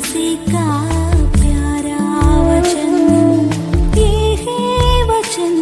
मसीह का प्यारा वचन, ये है वचन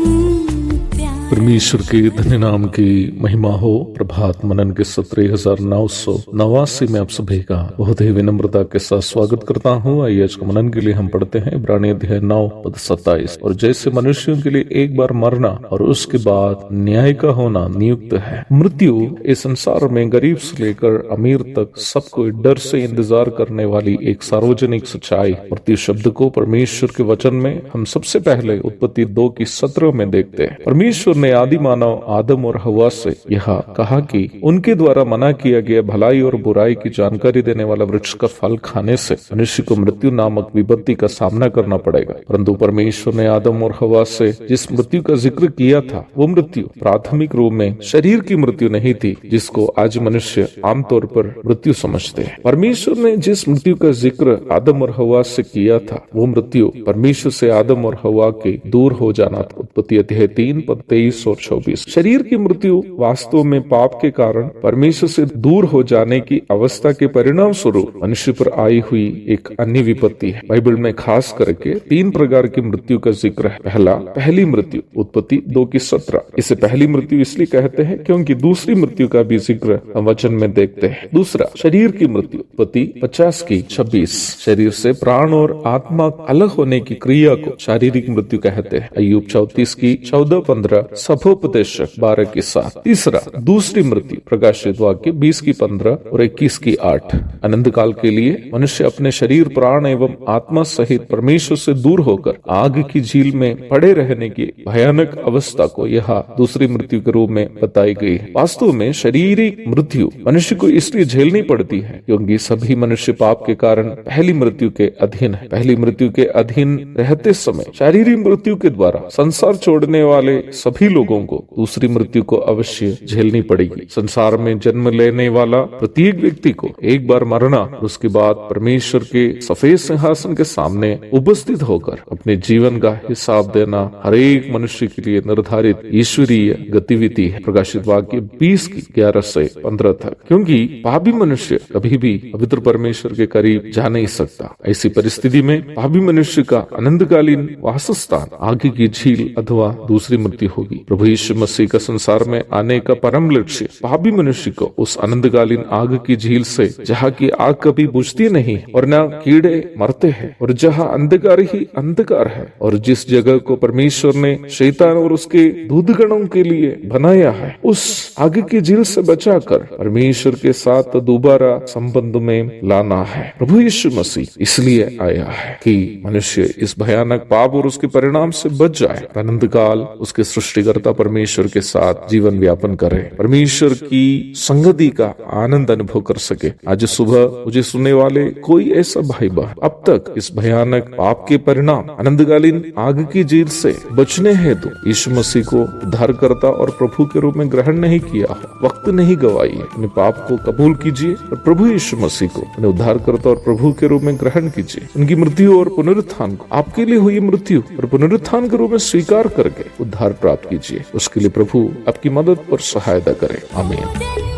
प्यारा। परमेश्वर के धन्य नाम की महिमा हो। प्रभात मनन के 17,989 में आप सभी का बहुत ही विनम्रता के साथ स्वागत करता हूँ। आइए आज का मनन के लिए हम पढ़ते हैं इब्रानी अध्याय 9 पद 27। और जैसे मनुष्यों के लिए एक बार मरना और उसके बाद न्याय का होना नियुक्त है, मृत्यु इस संसार में गरीब से लेकर अमीर तक सबको डर से इंतजार करने वाली एक सार्वजनिक सच्चाई। मृत्यु शब्द को परमेश्वर के वचन में हम सबसे पहले उत्पत्ति 2:17 में देखते हैं। परमेश्वर ने आदि मानव आदम और हवा से यह कहा कि उनके द्वारा मना किया गया भलाई और बुराई की जानकारी देने वाला वृक्ष का फल खाने से मनुष्य को मृत्यु नामक विपत्ति का सामना करना पड़ेगा। परंतु परमेश्वर ने आदम और हवा से जिस मृत्यु का जिक्र किया था, वो मृत्यु प्राथमिक रूप में शरीर की मृत्यु नहीं थी, जिसको आज मनुष्य आमतौर पर मृत्यु समझते हैं। परमेश्वर ने जिस मृत्यु का जिक्र आदम और हवा से किया था, वो मृत्यु परमेश्वर से आदम और हवा के दूर हो जाना था। उत्पत्ति अध्याय 3 पद 23 और 24। शरीर की मृत्यु वास्तव में पाप के कारण परमेश्वर से दूर हो जाने की अवस्था के परिणाम स्वरूप मनुष्य पर आई हुई एक अन्य विपत्ति है। बाइबल में खास करके 3 प्रकार की मृत्यु का जिक्र है। पहली मृत्यु उत्पत्ति 2:17। इसे पहली मृत्यु इसलिए कहते हैं क्योंकि दूसरी मृत्यु का भी जिक्र हम वचन में देखते हैं। दूसरा, शरीर की मृत्यु उत्पत्ति 50:26। शरीर से प्राण और आत्मा अलग होने की क्रिया को शारीरिक मृत्यु कहते हैं। अय्यूब 34:14-15, सभोपदेशक 12:7। तीसरा, दूसरी मृत्यु प्रकाशित वाक्य 20:15 और 21:8। अनंत काल के लिए मनुष्य अपने शरीर, प्राण एवं आत्मा सहित परमेश्वर से दूर होकर आग की झील में पड़े रहने की भयानक अवस्था को यह दूसरी मृत्यु के रूप में बताई गई है। वास्तव में शारीरिक मृत्यु मनुष्य को इसलिए झेलनी पड़ती है क्योंकि सभी मनुष्य पाप के कारण पहली मृत्यु के अधीन है। पहली मृत्यु के अधीन रहते समय शारीरिक मृत्यु के द्वारा संसार छोड़ने वाले सभी लोगों को दूसरी मृत्यु को अवश्य झेलनी पड़ेगी। संसार में जन्म लेने वाला प्रत्येक व्यक्ति को एक बार मरना, उसके बाद परमेश्वर के सफेद सिंहासन के सामने उपस्थित होकर अपने जीवन का हिसाब देना हर एक मनुष्य के लिए निर्धारित ईश्वरीय गतिविधि है। प्रकाशित वाक्य 20:11-15 तक। क्योंकि पापी मनुष्य कभी भी पवित्र परमेश्वर के करीब जा नहीं सकता। ऐसी परिस्थिति में पापी मनुष्य का अनंतकालीन वासस्थान आगे की झील अथवा दूसरी मृत्यु होगी। प्रभु यीशु मसीह का संसार में आने का परम लक्ष्य पापी मनुष्य को उस अनंतकालीन आग की झील से, जहाँ की आग कभी बुझती नहीं और न कीड़े मरते हैं और जहाँ अंधकार ही अंधकार है, और जिस जगह को परमेश्वर ने शैतान और उसके दूतगणों के लिए बनाया है, उस आग की झील से बचाकर परमेश्वर के साथ दोबारा संबंध में लाना है। प्रभु यीशु मसीह इसलिए आया है कि मनुष्य इस भयानक पाप और उसके परिणाम से बच जाए, अनंत काल उसके सृष्टिकर्ता परमेश्वर के साथ जीवन व्यापन करे, परमेश्वर की संगति का आनंद अनुभव कर सके। आज सुबह मुझे सुनने वाले कोई ऐसा भाई बहन अब तक इस भयानक पाप के परिणाम अनंतकालीन आग की झील से बचने हेतु यीशु मसीह को उद्धारकर्ता और प्रभु के रूप में ग्रहण नहीं किया हो, वक्त नहीं गवाइए, अपने पाप को कबूल कीजिए और प्रभु यीशु मसीह को अपने उद्धारकर्ता और प्रभु के रूप में ग्रहण कीजिए। उनकी मृत्यु और पुनरुत्थान को, आपके लिए हुई मृत्यु और पुनरुत्थान के रूप में स्वीकार करके उद्धार प्राप्त कीजिए। उसके लिए प्रभु आपकी मदद और सहायता करे। आमीन।